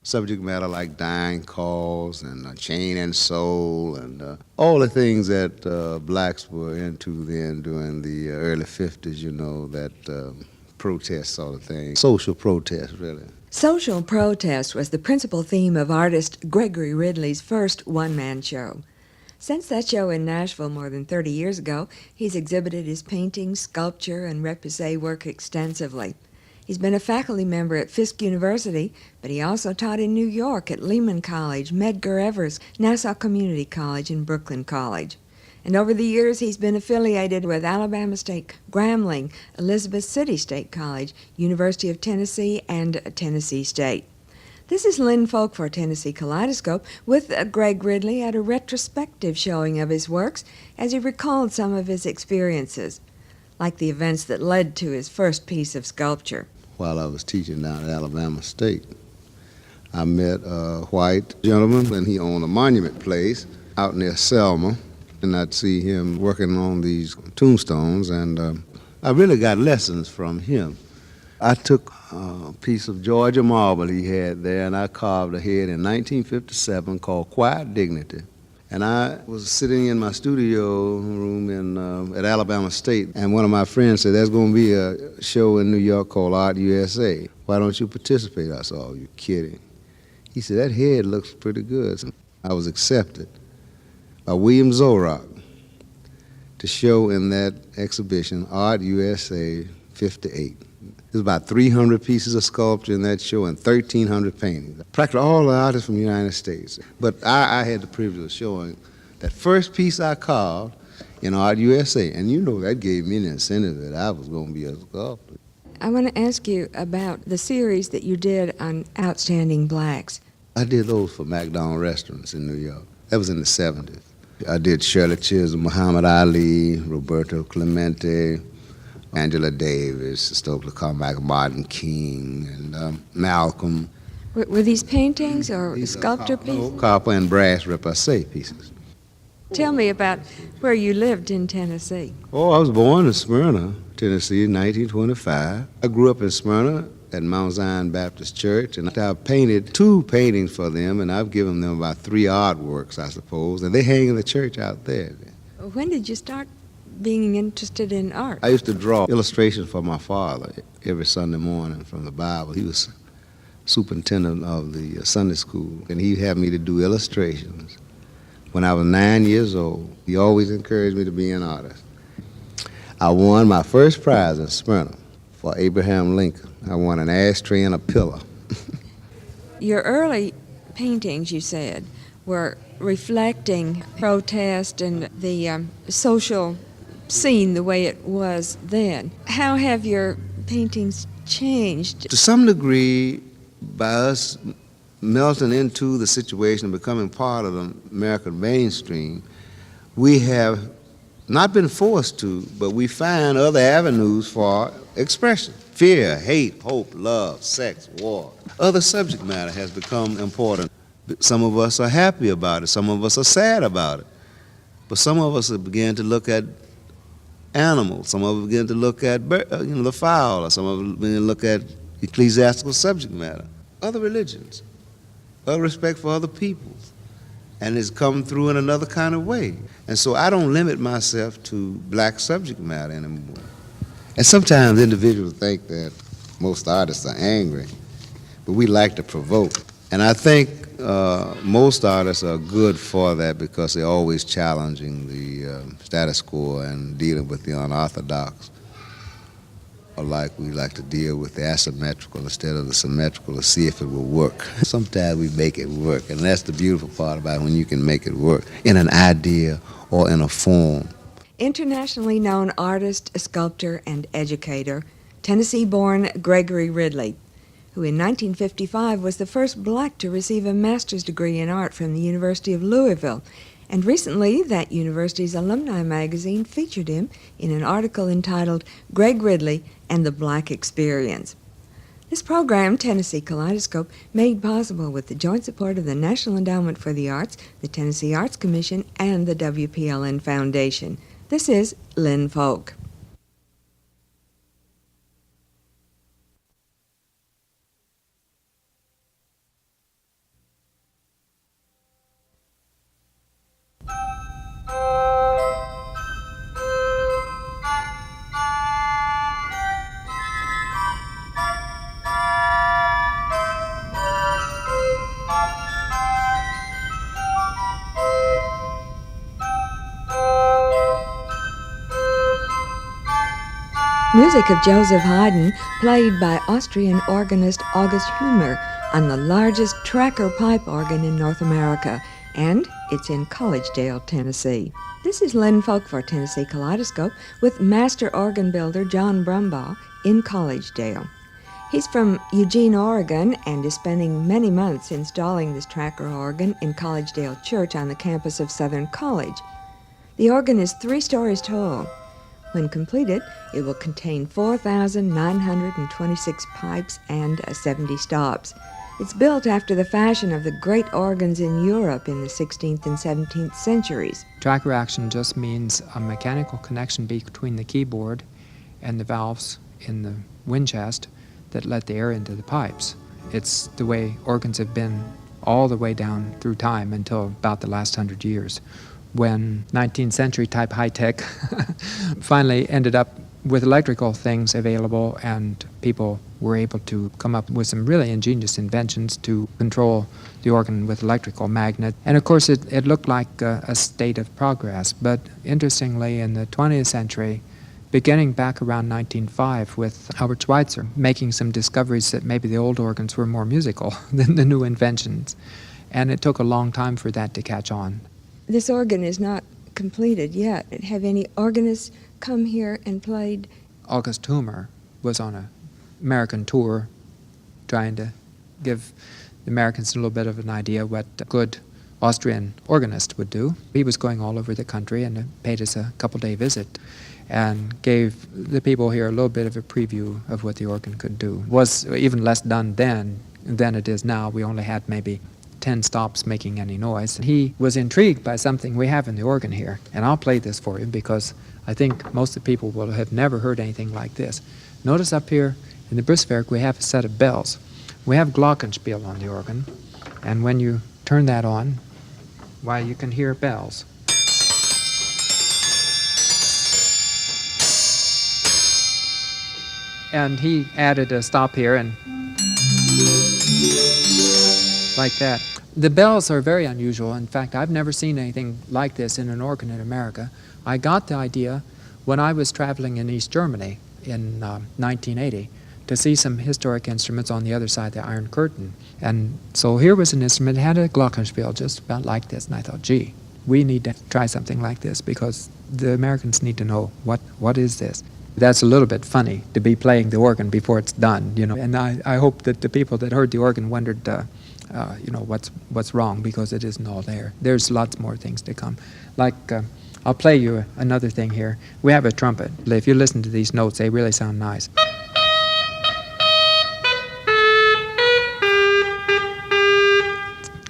subject matter like dying cause and chain and soul and all the things that blacks were into then during the early 50s, you know, that protest sort of thing. Social protest, really. Social protest was the principal theme of artist Gregory Ridley's first one-man show. Since that show in Nashville more than 30 years ago, he's exhibited his painting, sculpture, and repoussé work extensively. He's been a faculty member at Fisk University, but he also taught in New York at Lehman College, Medgar Evers, Nassau Community College, and Brooklyn College. And over the years, he's been affiliated with Alabama State, Grambling, Elizabeth City State College, University of Tennessee, and Tennessee State. This is Lynn Folk for Tennessee Kaleidoscope with Greg Ridley at a retrospective showing of his works as he recalled some of his experiences, like the events that led to his first piece of sculpture. While I was teaching down at Alabama State, I met a white gentleman, and he owned a monument place out near Selma, and I'd see him working on these tombstones, and I really got lessons from him. I took a piece of Georgia marble he had there, and I carved a head in 1957 called Quiet Dignity. And I was sitting in my studio room at Alabama State, and one of my friends said, there's going to be a show in New York called Art USA. Why don't you participate? I said, oh, you're kidding. He said, that head looks pretty good. So I was accepted by William Zorrock to show in that exhibition, Art USA 58. There's about 300 pieces of sculpture in that show and 1,300 paintings. Practically all the artists from the United States. But I had the privilege of showing that first piece I carved in Art USA. And you know, that gave me an incentive that I was going to be a sculptor. I want to ask you about the series that you did on Outstanding Blacks. I did those for McDonald Restaurants in New York. That was in the 70s. I did Shirley Chisholm, Muhammad Ali, Roberto Clemente, Angela Davis, Stokely Carmichael, Martin King, and Malcolm. Were these paintings or These sculpture pieces? Copper and brass repoussé pieces. Tell me about where you lived in Tennessee. Oh, I was born in Smyrna, Tennessee, in 1925. I grew up in Smyrna at Mount Zion Baptist Church, and I've painted 2 paintings for them, and I've given them about 3 artworks, I suppose, and they hang in the church out there. When did you start being interested in art? I used to draw illustrations for my father every Sunday morning from the Bible. He was superintendent of the Sunday school, and he had me to do illustrations. When I was 9 years old, he always encouraged me to be an artist. I won my first prize in Smyrna for Abraham Lincoln. I won an ashtray and a pillow. Your early paintings, you said, were reflecting protest and the social scene the way it was then. How have your paintings changed? To some degree, by us melting into the situation and becoming part of the American mainstream, we have not been forced to, but we find other avenues for expression. Fear, hate, hope, love, sex, war. Other subject matter has become important. Some of us are happy about it. Some of us are sad about it. But some of us have begun to look at animals. Some of us begin to look at the fowl. Or some of us begin to look at ecclesiastical subject matter. Other religions. Other respect for other peoples. And it's come through in another kind of way. And so I don't limit myself to black subject matter anymore. And sometimes individuals think that most artists are angry, but we like to provoke. And I think most artists are good for that because they're always challenging the status quo and dealing with the unorthodox. Or like we like to deal with the asymmetrical instead of the symmetrical to see if it will work. Sometimes we make it work, and that's the beautiful part about it, when you can make it work in an idea or in a form. Internationally known artist, sculptor, and educator, Tennessee-born Gregory Ridley, who in 1955 was the first black to receive a master's degree in art from the University of Louisville. And recently, that university's alumni magazine featured him in an article entitled Greg Ridley and the Black Experience. This program, Tennessee Kaleidoscope, made possible with the joint support of the National Endowment for the Arts, the Tennessee Arts Commission, and the WPLN Foundation. This is Lynn Folk. Music of Joseph Haydn, played by Austrian organist August Humer on the largest tracker pipe organ in North America, and it's in Collegedale, Tennessee. This is Lynn Folk for Tennessee Kaleidoscope with master organ builder John Brombaugh in Collegedale. He's from Eugene, Oregon, and is spending many months installing this tracker organ in Collegedale Church on the campus of Southern College. The organ is 3 stories tall. When completed, it will contain 4,926 pipes and 70 stops. It's built after the fashion of the great organs in Europe in the 16th and 17th centuries. Tracker action just means a mechanical connection between the keyboard and the valves in the wind chest that let the air into the pipes. It's the way organs have been all the way down through time until about the last 100 years, when 19th century type high-tech finally ended up with electrical things available, and people were able to come up with some really ingenious inventions to control the organ with electrical magnet. And of course it looked like a state of progress, but interestingly in the 20th century, beginning back around 1905 with Albert Schweitzer making some discoveries that maybe the old organs were more musical than the new inventions. And it took a long time for that to catch on. This organ is not completed yet. Have any organists come here and played? August Humer was on an American tour trying to give the Americans a little bit of an idea what a good Austrian organist would do. He was going all over the country and paid us a couple-day visit and gave the people here a little bit of a preview of what the organ could do. It was even less done then than it is now. We only had maybe 10 stops making any noise. He was intrigued by something we have in the organ here, and I'll play this for you because I think most of the people will have never heard anything like this. Notice up here in the Brustwerk we have a set of bells. We have glockenspiel on the organ, and when you turn that on, why, you can hear bells. And he added a stop here and like that. The bells are very unusual. In fact, I've never seen anything like this in an organ in America. I got the idea when I was traveling in East Germany in 1980 to see some historic instruments on the other side of the Iron Curtain. And so here was an instrument that had a glockenspiel just about like this, and I thought, gee, we need to try something like this because the Americans need to know what is this. That's a little bit funny to be playing the organ before it's done, you know. And I hope that the people that heard the organ wondered, what's wrong, because it isn't all there. There's lots more things to come. Like, I'll play you another thing here. We have a trumpet. If you listen to these notes, they really sound nice.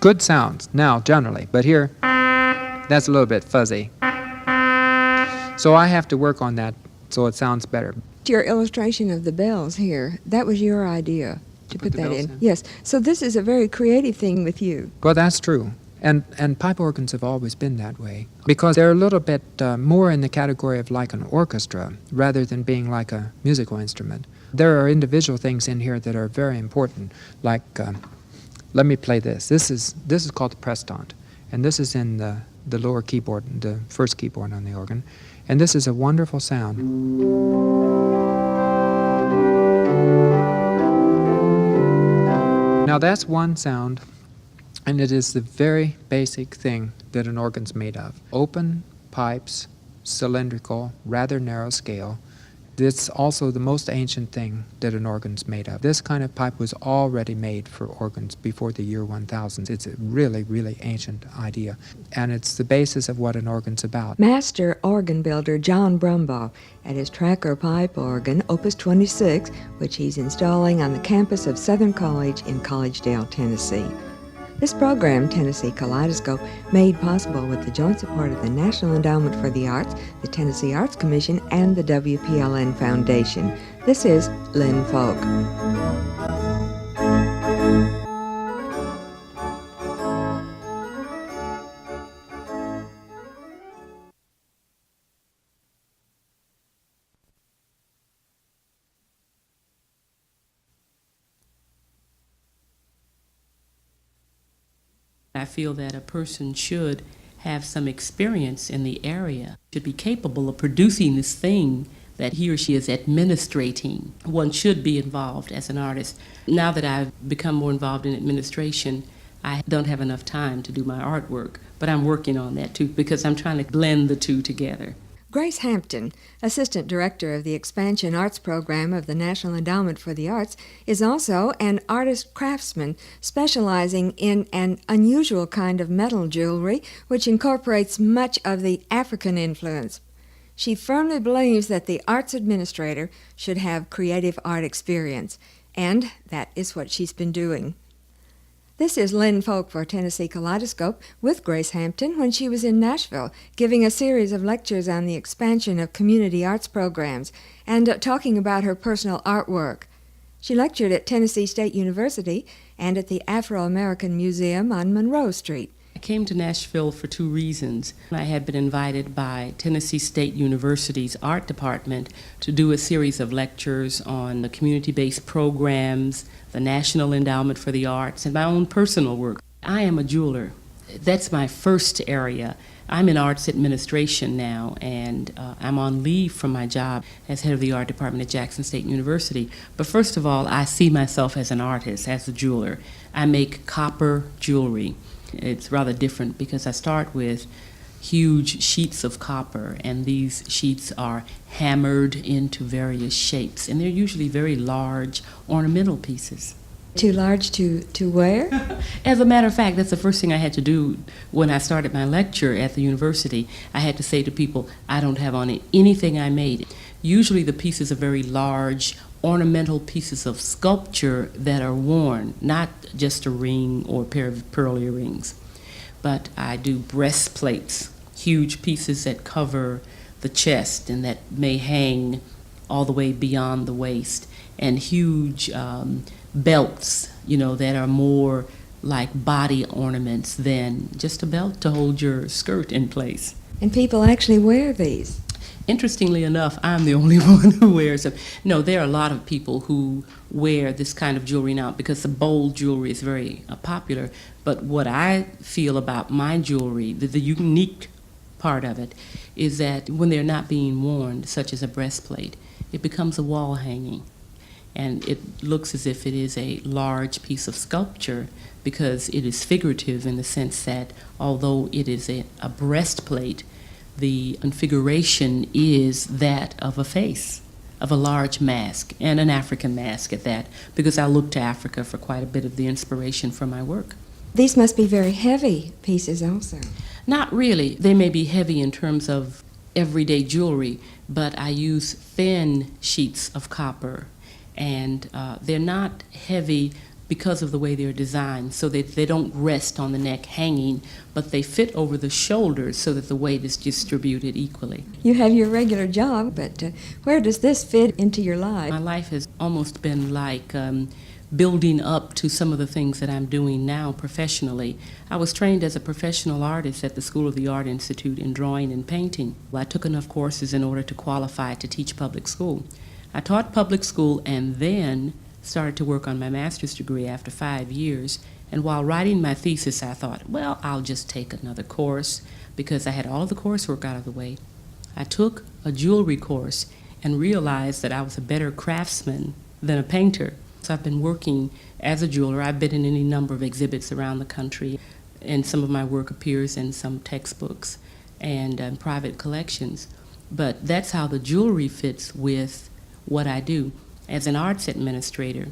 Good sounds now, generally, but here, that's a little bit fuzzy. So I have to work on that so it sounds better. Your illustration of the bells here, that was your idea to put that in. Yes. So this is a very creative thing with you. Well, that's true. And pipe organs have always been that way because they're a little bit more in the category of like an orchestra rather than being like a musical instrument. There are individual things in here that are very important, like, let me play this. This is called the Prestant, and this is in the lower keyboard, the first keyboard on the organ. And this is a wonderful sound. Now that's one sound, and it is the very basic thing that an organ's made of. Open pipes, cylindrical, rather narrow scale. It's also the most ancient thing that an organ's made of. This kind of pipe was already made for organs before the year 1000. It's a really, really ancient idea, and it's the basis of what an organ's about. Master organ builder John Brombaugh at his tracker pipe organ, Opus 26, which he's installing on the campus of Southern College in Collegedale, Tennessee. This program, Tennessee Kaleidoscope, made possible with the joint support of the National Endowment for the Arts, the Tennessee Arts Commission, and the WPLN Foundation. This is Lynn Folk. I feel that a person should have some experience in the area, should be capable of producing this thing that he or she is administrating. One should be involved as an artist. Now that I've become more involved in administration, I don't have enough time to do my artwork, but I'm working on that too because I'm trying to blend the two together. Grace Hampton, Assistant Director of the Expansion Arts Program of the National Endowment for the Arts, is also an artist craftsman specializing in an unusual kind of metal jewelry which incorporates much of the African influence. She firmly believes that the arts administrator should have creative art experience, and that is what she's been doing. This is Lynn Folk for Tennessee Kaleidoscope with Grace Hampton when she was in Nashville, giving a series of lectures on the expansion of community arts programs and talking about her personal artwork. She lectured at Tennessee State University and at the Afro-American Museum on Monroe Street. I came to Nashville for two reasons. I had been invited by Tennessee State University's art department to do a series of lectures on the community-based programs, the National Endowment for the Arts, and my own personal work. I am a jeweler. That's my first area. I'm in arts administration now, and I'm on leave from my job as head of the art department at Jackson State University. But first of all, I see myself as an artist, as a jeweler. I make copper jewelry. It's rather different because I start with huge sheets of copper, and these sheets are hammered into various shapes, and they're usually very large ornamental pieces. Too large to wear? As a matter of fact, that's the first thing I had to do when I started my lecture at the university. I had to say to people, I don't have on anything I made. Usually the pieces are very large, ornamental pieces of sculpture that are worn, not just a ring or a pair of pearl earrings. But I do breastplates, huge pieces that cover the chest and that may hang all the way beyond the waist, and huge belts, that are more like body ornaments than just a belt to hold your skirt in place. And people actually wear these. Interestingly enough, I'm the only one who wears them. No, there are a lot of people who wear this kind of jewelry now because the bold jewelry is very popular. But what I feel about my jewelry, the unique part of it, is that when they're not being worn, such as a breastplate, it becomes a wall hanging. And it looks as if it is a large piece of sculpture because it is figurative in the sense that although it is a breastplate, the configuration is that of a face, of a large mask, and an African mask at that, because I look to Africa for quite a bit of the inspiration for my work. These must be very heavy pieces also. Not really. They may be heavy in terms of everyday jewelry, but I use thin sheets of copper, and they're not heavy because of the way they're designed, so that they don't rest on the neck hanging, but they fit over the shoulders so that the weight is distributed equally. You have your regular job, but where does this fit into your life? My life has almost been like building up to some of the things that I'm doing now professionally. I was trained as a professional artist at the School of the Art Institute in drawing and painting. I took enough courses in order to qualify to teach public school. I taught public school and then started to work on my master's degree after 5 years. And while writing my thesis, I thought, well, I'll just take another course because I had all the coursework out of the way. I took a jewelry course and realized that I was a better craftsman than a painter. So I've been working as a jeweler. I've been in any number of exhibits around the country, and some of my work appears in some textbooks and private collections. But that's how the jewelry fits with what I do as an arts administrator.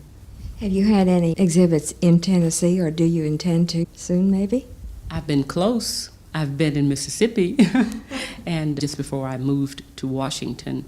Have you had any exhibits in Tennessee, or do you intend to soon, maybe? I've been close. I've been in Mississippi, and just before I moved to Washington,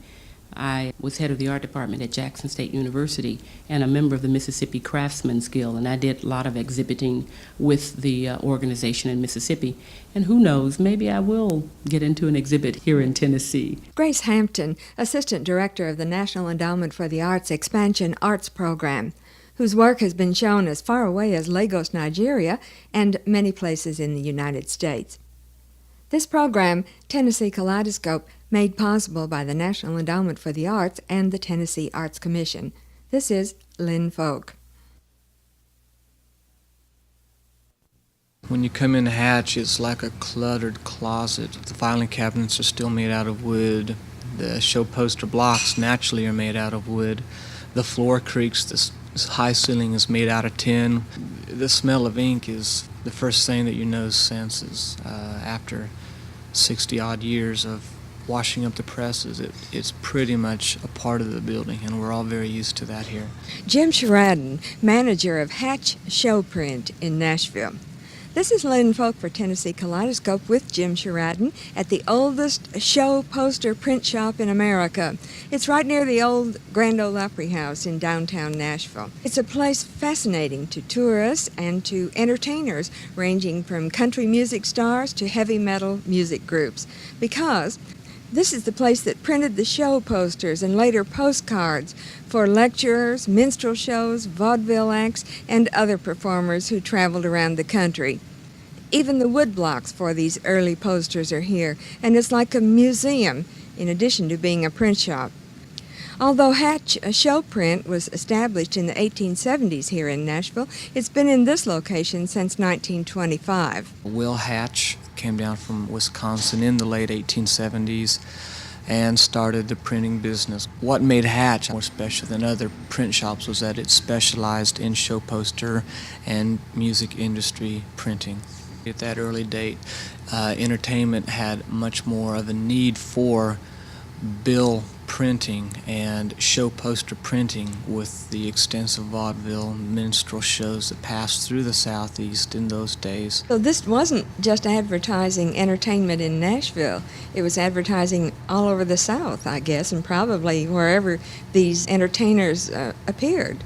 I was head of the art department at Jackson State University and a member of the Mississippi Craftsmen's Guild, and I did a lot of exhibiting with the organization in Mississippi. And who knows, maybe I will get into an exhibit here in Tennessee. Grace Hampton, Assistant Director of the National Endowment for the Arts Expansion Arts Program, whose work has been shown as far away as Lagos, Nigeria, and many places in the United States. This program, Tennessee Kaleidoscope, made possible by the National Endowment for the Arts and the Tennessee Arts Commission. This is Lynn Folk. When you come in the hatch, it's like a cluttered closet. The filing cabinets are still made out of wood. The show poster blocks naturally are made out of wood. The floor creaks, this high ceiling is made out of tin. The smell of ink is the first thing that your nose senses. After 60-odd years of washing up the presses, it's pretty much a part of the building, and we're all very used to that here. Jim Sheraden, manager of Hatch Showprint in Nashville. This is Lynn Folk for Tennessee Kaleidoscope with Jim Sheraden at the oldest show poster print shop in America. It's right near the old Grand Ole Opry House in downtown Nashville. It's a place fascinating to tourists and to entertainers ranging from country music stars to heavy metal music groups, because this is the place that printed the show posters and later postcards for lecturers, minstrel shows, vaudeville acts, and other performers who traveled around the country. Even the wood blocks for these early posters are here, and it's like a museum in addition to being a print shop. Although Hatch Showprint was established in the 1870s here in Nashville, it's been in this location since 1925. Will Hatch came down from Wisconsin in the late 1870s and started the printing business. What made Hatch more special than other print shops was that it specialized in show poster and music industry printing. At that early date, entertainment had much more of a need for bill printing and show poster printing with the extensive vaudeville minstrel shows that passed through the Southeast in those days. So this wasn't just advertising entertainment in Nashville. It was advertising all over the South, I guess, and probably wherever these entertainers appeared.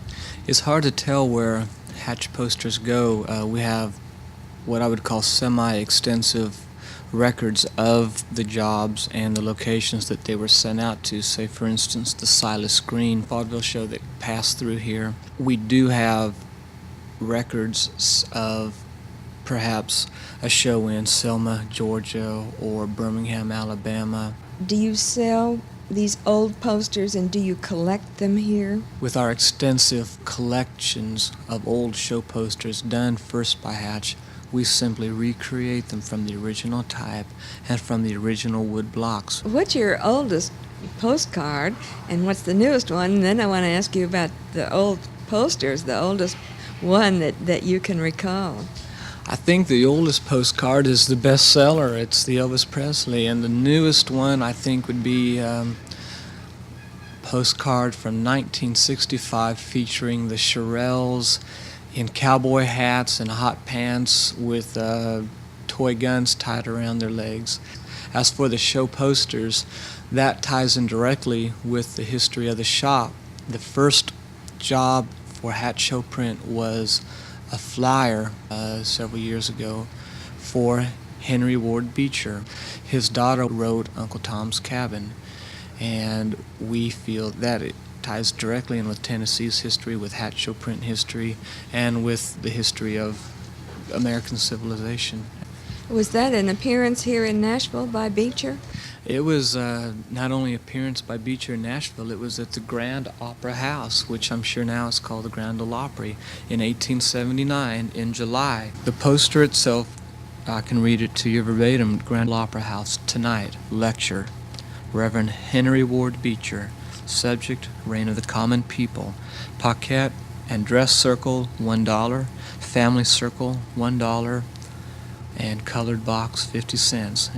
It's hard to tell where Hatch posters go. We have what I would call semi-extensive records of the jobs and the locations that they were sent out to. Say, for instance, the Silas Green vaudeville show that passed through here. We do have records of perhaps a show in Selma, Georgia, or Birmingham, Alabama. Do you sell these old posters and do you collect them here? With our extensive collections of old show posters done first by Hatch, we simply recreate them from the original type and from the original wood blocks. What's your oldest postcard and what's the newest one? And then I want to ask you about the old posters, the oldest one that you can recall. I think the oldest postcard is the bestseller. It's the Elvis Presley, and the newest one I think would be postcard from 1965 featuring the Shirelles in cowboy hats and hot pants with toy guns tied around their legs. As for the show posters, that ties in directly with the history of the shop. The first job for Hatch Showprint was a flyer several years ago for Henry Ward Beecher. His daughter wrote Uncle Tom's Cabin, and we feel that it ties directly in with Tennessee's history, with Hatch Showprint history, and with the history of American civilization. Was that an appearance here in Nashville by Beecher? It was not only appearance by Beecher in Nashville, it was at the Grand Opera House, which I'm sure now is called the Grand Ole Opry, in 1879 in July. The poster itself, I can read it to you verbatim. Grand Ole Opera House, tonight, lecture, Reverend Henry Ward Beecher, subject, Reign of the Common People, Paquette and dress circle, $1, family circle, $1, and colored box, 50 cents.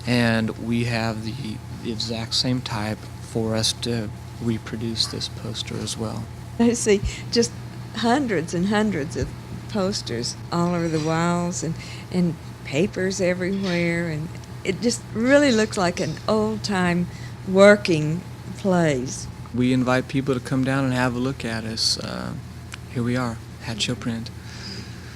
And we have the exact same type for us to reproduce this poster as well. I see just hundreds and hundreds of posters all over the walls and papers everywhere, and it just really looks like an old-time working place. We invite people to come down and have a look at us. Here we are, Hatch Showprint.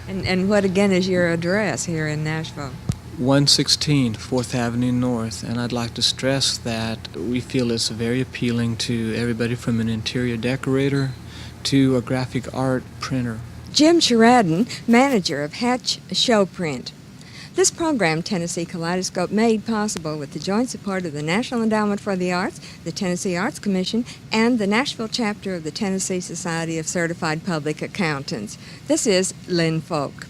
And what again is your address here in Nashville? 116 4th Avenue North, and I'd like to stress that we feel it's very appealing to everybody from an interior decorator to a graphic art printer. Jim Sheraden, manager of Hatch Showprint. This program, Tennessee Kaleidoscope, made possible with the joint support of the National Endowment for the Arts, the Tennessee Arts Commission, and the Nashville chapter of the Tennessee Society of Certified Public Accountants. This is Lynn Folk.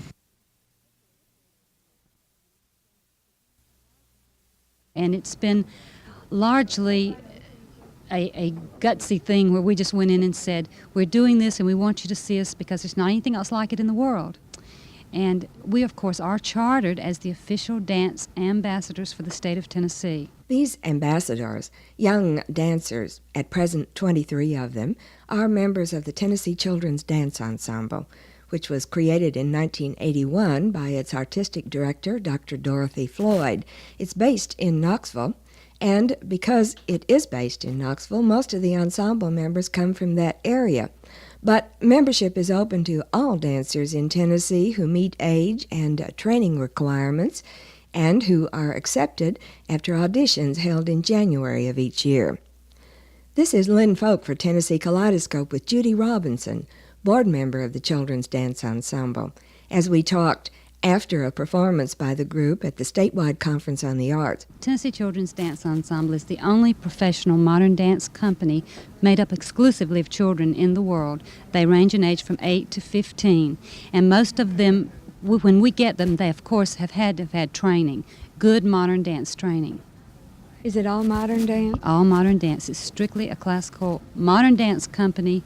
And it's been largely a gutsy thing where we just went in and said, we're doing this and we want you to see us because there's not anything else like it in the world. And we, of course, are chartered as the official dance ambassadors for the state of Tennessee. These ambassadors, young dancers, at present 23 of them, are members of the Tennessee Children's Dance Ensemble, which was created in 1981 by its artistic director, Dr. Dorothy Floyd. It's based in Knoxville, and because it is based in Knoxville, most of the ensemble members come from that area. But membership is open to all dancers in Tennessee who meet age and training requirements and who are accepted after auditions held in January of each year. This is Lynn Folk for Tennessee Kaleidoscope with Judy Robinson, board member of the Children's Dance Ensemble, as we talked after a performance by the group at the statewide Conference on the Arts. Tennessee Children's Dance Ensemble is the only professional modern dance company made up exclusively of children in the world. They range in age from 8 to 15, and most of them, when we get them, they of course have had training, good modern dance training. Is it all modern dance? All modern dance. It's strictly a classical modern dance company.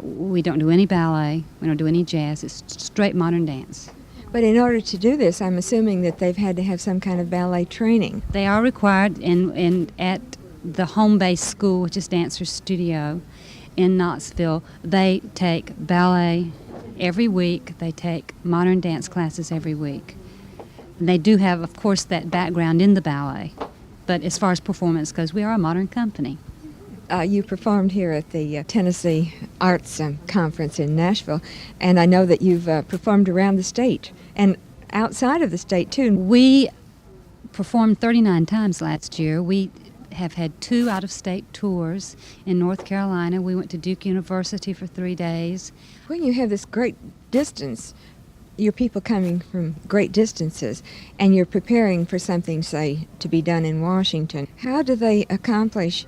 We don't do any ballet, we don't do any jazz, it's straight modern dance. But in order to do this, I'm assuming that they've had to have some kind of ballet training. They are required at the home-based school, which is Dancer's Studio in Knoxville. They take ballet every week. They take modern dance classes every week. They do have, of course, that background in the ballet. But as far as performance goes, we are a modern company. You performed here at the Tennessee Arts Conference in Nashville, and I know that you've performed around the state and outside of the state, too. We performed 39 times last year. We have had 2 out-of-state tours in North Carolina. We went to Duke University for 3 days. When you have this great distance, your people coming from great distances, and you're preparing for something, say, to be done in Washington, how do they accomplish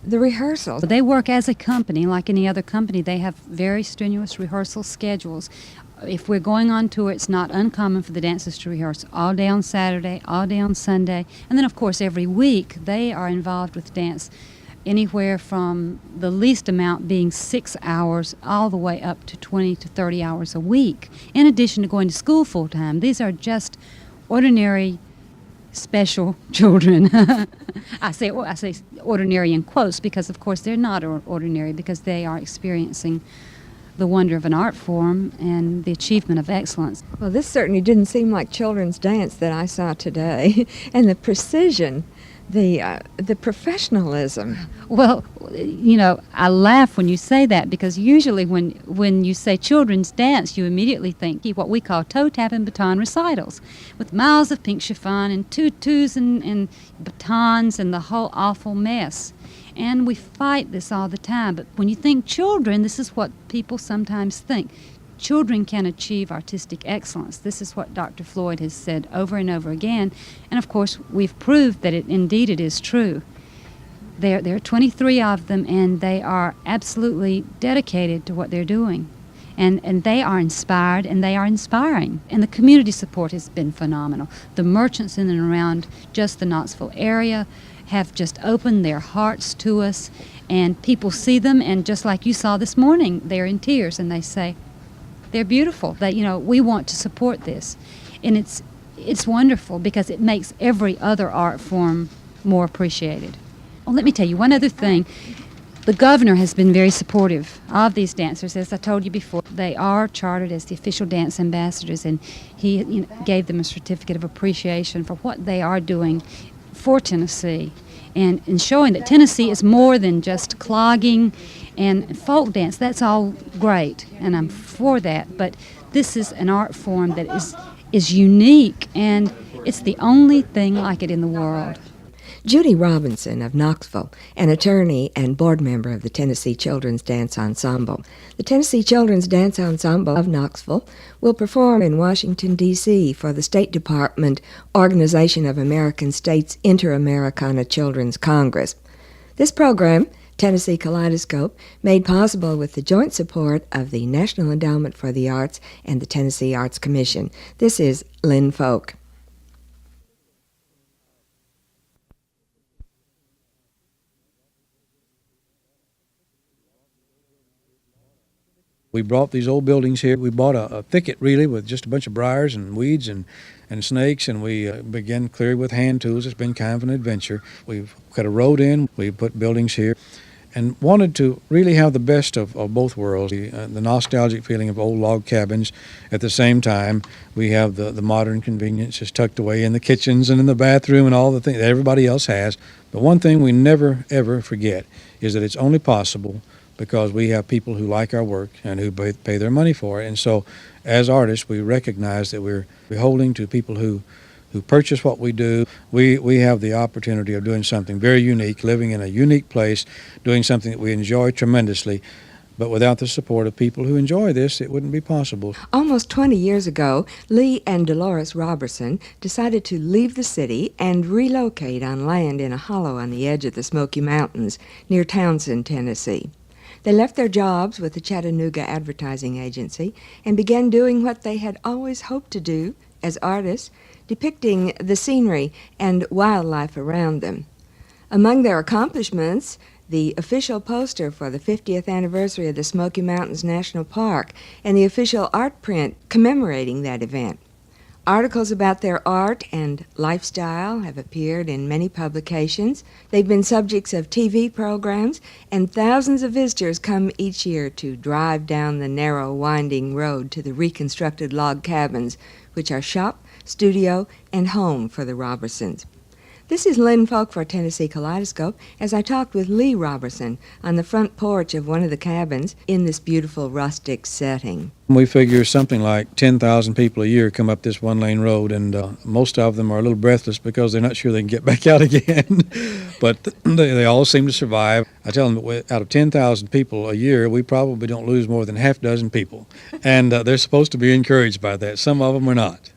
the rehearsals? They work as a company, like any other company. They have very strenuous rehearsal schedules. If we're going on tour, it's not uncommon for the dancers to rehearse all day on Saturday, all day on Sunday, and then, of course, every week they are involved with dance anywhere from the least amount being 6 hours all the way up to 20 to 30 hours a week, in addition to going to school full-time. These are just ordinary special children. I say ordinary in quotes because, of course, they're not ordinary, because they are experiencing the wonder of an art form and the achievement of excellence. Well, this certainly didn't seem like children's dance that I saw today. And the precision, the professionalism. Well, you know, I laugh when you say that, because usually when you say children's dance, you immediately think what we call toe tap and baton recitals, with miles of pink chiffon and tutus and batons and the whole awful mess. And we fight this all the time. But when you think children, this is what people sometimes think. Children can achieve artistic excellence. This is what Dr. Floyd has said over and over again. And of course, we've proved that indeed it is true. There are 23 of them, and they are absolutely dedicated to what they're doing. And they are inspired, and they are inspiring. And the community support has been phenomenal. The merchants in and around just the Knoxville area have just opened their hearts to us, and people see them, and just like you saw this morning, they're in tears, and they say, they're beautiful. That, you know, we want to support this. And it's wonderful, because it makes every other art form more appreciated. Oh, let me tell you one other thing. The governor has been very supportive of these dancers. As I told you before, they are chartered as the official dance ambassadors, and he gave them a certificate of appreciation for what they are doing for Tennessee, and showing that Tennessee is more than just clogging and folk dance. That's all great, and I'm for that, but this is an art form that is unique, and it's the only thing like it in the world. Judy Robinson of Knoxville, an attorney and board member of the Tennessee Children's Dance Ensemble. The Tennessee Children's Dance Ensemble of Knoxville will perform in Washington, D.C. for the State Department Organization of American States Inter-Americana Children's Congress. This program, Tennessee Kaleidoscope, made possible with the joint support of the National Endowment for the Arts and the Tennessee Arts Commission. This is Lynn Folk. We brought these old buildings here. We bought a thicket, really, with just a bunch of briars and weeds and snakes, and we began clearing with hand tools. It's been kind of an adventure. We've cut a road in. We put buildings here and wanted to really have the best of both worlds, the nostalgic feeling of old log cabins. At the same time, we have the modern conveniences tucked away in the kitchens and in the bathroom and all the things that everybody else has. But one thing we never, ever forget is that it's only possible because we have people who like our work and who pay their money for it. And so as artists, we recognize that we're beholden to people who purchase what we do. We have the opportunity of doing something very unique, living in a unique place, doing something that we enjoy tremendously. But without the support of people who enjoy this, it wouldn't be possible. Almost 20 years ago, Lee and Dolores Roberson decided to leave the city and relocate on land in a hollow on the edge of the Smoky Mountains near Townsend, Tennessee. They left their jobs with the Chattanooga Advertising Agency and began doing what they had always hoped to do as artists, depicting the scenery and wildlife around them. Among their accomplishments, the official poster for the 50th anniversary of the Smoky Mountains National Park and the official art print commemorating that event. Articles about their art and lifestyle have appeared in many publications. They've been subjects of TV programs, and thousands of visitors come each year to drive down the narrow, winding road to the reconstructed log cabins, which are shop, studio, and home for the Robersons. This is Lynn Folk for Tennessee Kaleidoscope as I talked with Lee Roberson on the front porch of one of the cabins in this beautiful rustic setting. We figure something like 10,000 people a year come up this one-lane road, and most of them are a little breathless because they're not sure they can get back out again. But they all seem to survive. I tell them that out of 10,000 people a year, we probably don't lose more than half a dozen people. And they're supposed to be encouraged by that. Some of them are not.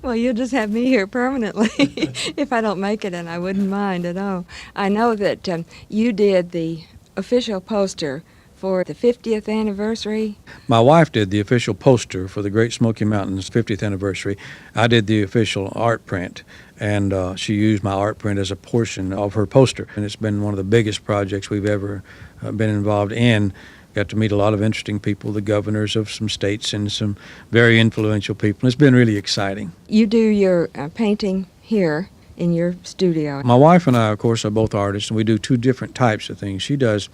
Well, you'll just have me here permanently if I don't make it, and I wouldn't mind at all. I know that you did the official poster for the 50th anniversary. My wife did the official poster for the Great Smoky Mountains 50th anniversary. I did the official art print, and she used my art print as a portion of her poster. And it's been one of the biggest projects we've ever been involved in. Got to meet a lot of interesting people, the governors of some states and some very influential people. It's been really exciting. You do your painting here in your studio. My wife and I, of course, are both artists, and we do two different types of things. She does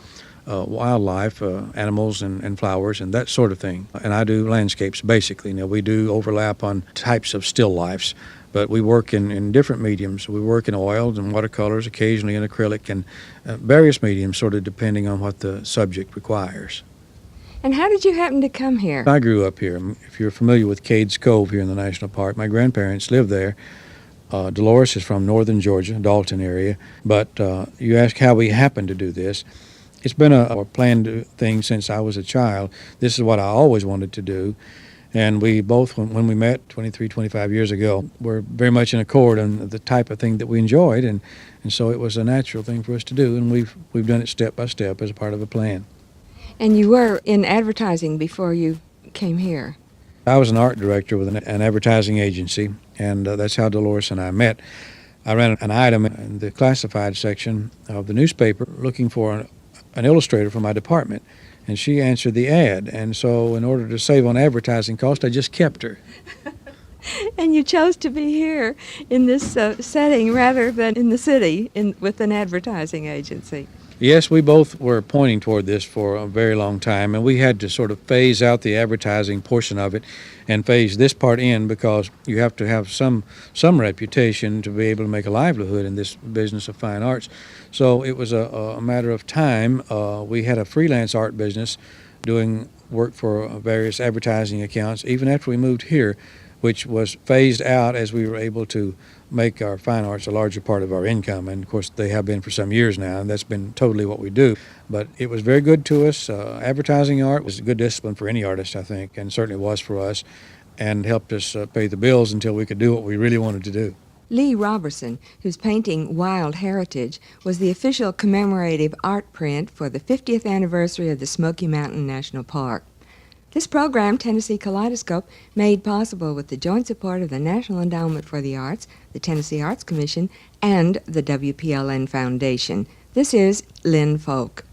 wildlife, animals and flowers and that sort of thing. And I do landscapes, basically. Now, we do overlap on types of still lifes, but we work in different mediums. We work in oils and watercolors, occasionally in acrylic, and various mediums, sort of depending on what the subject requires. And how did you happen to come here? I grew up here. If you're familiar with Cades Cove here in the National Park, my grandparents lived there. Dolores is from northern Georgia, Dalton area. But you ask how we happened to do this. It's been a planned thing since I was a child. This is what I always wanted to do. And we both, when we met 23, 25 years ago, were very much in accord on the type of thing that we enjoyed. And so it was a natural thing for us to do. And we've done it step by step as a part of a plan. And you were in advertising before you came here. I was an art director with an advertising agency, and that's how Dolores and I met. I ran an item in the classified section of the newspaper looking for an illustrator for my department, and she answered the ad. And so in order to save on advertising cost, I just kept her. And you chose to be here in this setting rather than in the city with an advertising agency. Yes, we both were pointing toward this for a very long time, and we had to sort of phase out the advertising portion of it and phase this part in because you have to have some reputation to be able to make a livelihood in this business of fine arts. So it was a matter of time. We had a freelance art business doing work for various advertising accounts even after we moved here, which was phased out as we were able to make our fine arts a larger part of our income. And of course they have been for some years now, and that's been totally what we do. But it was very good to us. Advertising art was a good discipline for any artist, I think, and certainly was for us, and helped us pay the bills until we could do what we really wanted to do. Lee Roberson, whose painting Wild Heritage was the official commemorative art print for the 50th anniversary of the Smoky Mountain National Park. This program, Tennessee Kaleidoscope, made possible with the joint support of the National Endowment for the Arts, the Tennessee Arts Commission, and the WPLN Foundation. This is Lynn Folk.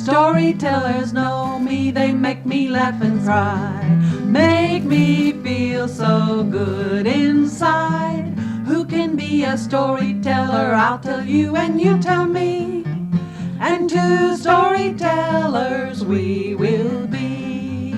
Storytellers know me, they make me laugh and cry, make me feel so good inside. Who can be a storyteller? I'll tell you and you tell me, and two storytellers we will be.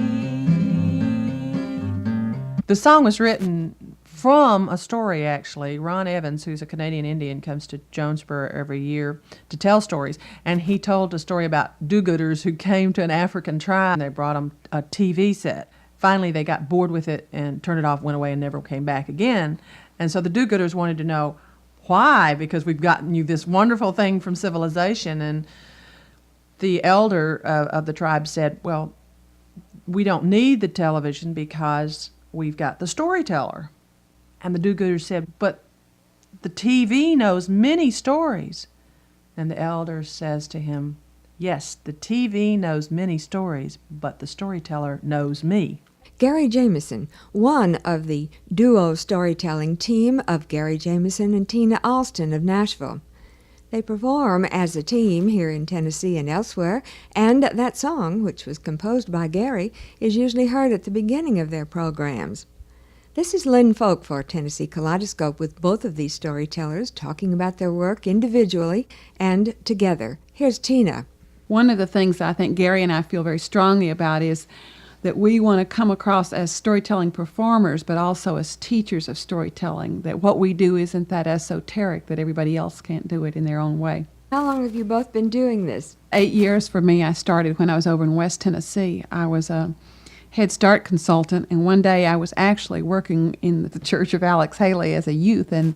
The song was written from a story, actually. Ron Evans, who's a Canadian Indian, comes to Jonesboro every year to tell stories, and he told a story about do-gooders who came to an African tribe, and they brought them a TV set. Finally, they got bored with it and turned it off, went away, and never came back again. And so the do-gooders wanted to know why, because we've gotten you this wonderful thing from civilization. And the elder of the tribe said, well, we don't need the television because we've got the storyteller. And the do-gooder said, but the TV knows many stories. And the elder says to him, yes, the TV knows many stories, but the storyteller knows me. Gary Jameson, one of the duo storytelling team of Gary Jameson and Tina Alston of Nashville. They perform as a team here in Tennessee and elsewhere, and that song, which was composed by Gary, is usually heard at the beginning of their programs. This is Lynn Folk for Tennessee Kaleidoscope with both of these storytellers talking about their work individually and together. Here's Tina. One of the things I think Gary and I feel very strongly about is that we want to come across as storytelling performers, but also as teachers of storytelling, that what we do isn't that esoteric, that everybody else can't do it in their own way. How long have you both been doing this? 8 years for me. I started when I was over in West Tennessee. I was a Head Start consultant, and one day I was actually working in the Church of Alex Haley as a youth, and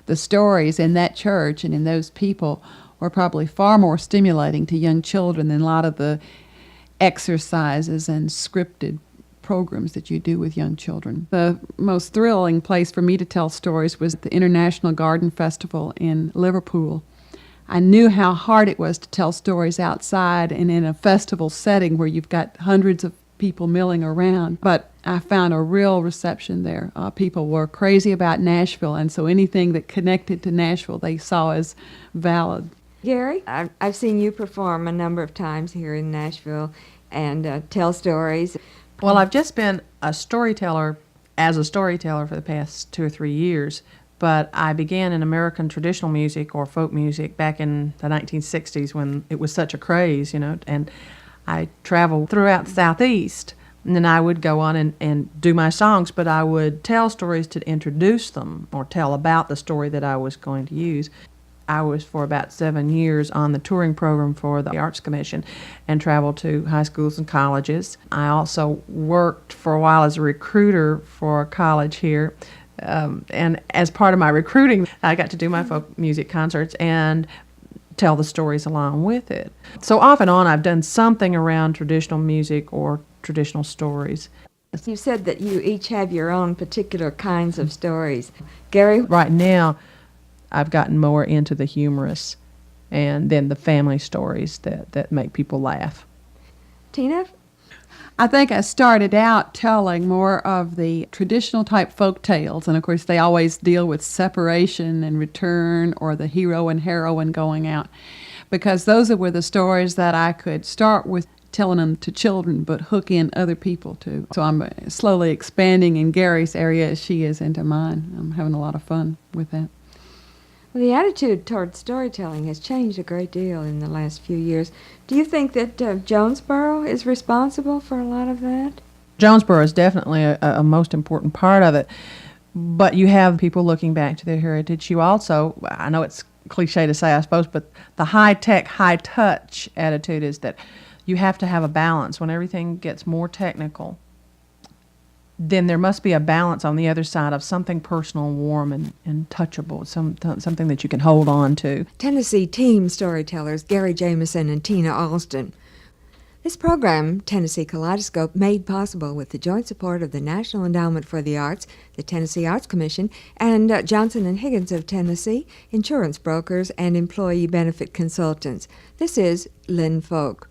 the stories in that church and in those people were probably far more stimulating to young children than a lot of the exercises and scripted programs that you do with young children. The most thrilling place for me to tell stories was the International Garden Festival in Liverpool. I knew how hard it was to tell stories outside and in a festival setting where you've got hundreds of people milling around, but I found a real reception there. People were crazy about Nashville, and so anything that connected to Nashville they saw as valid. Gary, I've seen you perform a number of times here in Nashville and tell stories. Well, I've just been a storyteller as a storyteller for the past 2 or 3 years, but I began in American traditional music or folk music back in the 1960s when it was such a craze, and I traveled throughout the Southeast, and then I would go on and do my songs, but I would tell stories to introduce them or tell about the story that I was going to use. I was for about 7 years on the touring program for the Arts Commission and traveled to high schools and colleges. I also worked for a while as a recruiter for a college here, and as part of my recruiting, I got to do my folk music concerts and tell the stories along with it. So off and on, I've done something around traditional music or traditional stories. You said that you each have your own particular kinds of stories. Gary? Right now, I've gotten more into the humorous and then the family stories that make people laugh. Tina? I think I started out telling more of the traditional type folk tales, and of course they always deal with separation and return or the hero and heroine going out, because those were the stories that I could start with telling them to children but hook in other people too. So I'm slowly expanding in Gary's area as she is into mine. I'm having a lot of fun with that. Well, the attitude toward storytelling has changed a great deal in the last few years. Do you think that Jonesboro is responsible for a lot of that? Jonesboro is definitely a most important part of it, but you have people looking back to their heritage. You also, I know it's cliche to say, I suppose, but the high-tech, high-touch attitude is that you have to have a balance. When everything gets more technical, then there must be a balance on the other side of something personal, warm, and touchable, something that you can hold on to. Tennessee team storytellers Gary Jameson and Tina Alston. This program, Tennessee Kaleidoscope, made possible with the joint support of the National Endowment for the Arts, the Tennessee Arts Commission, and Johnson & Higgins of Tennessee, insurance brokers and employee benefit consultants. This is Lynn Folk.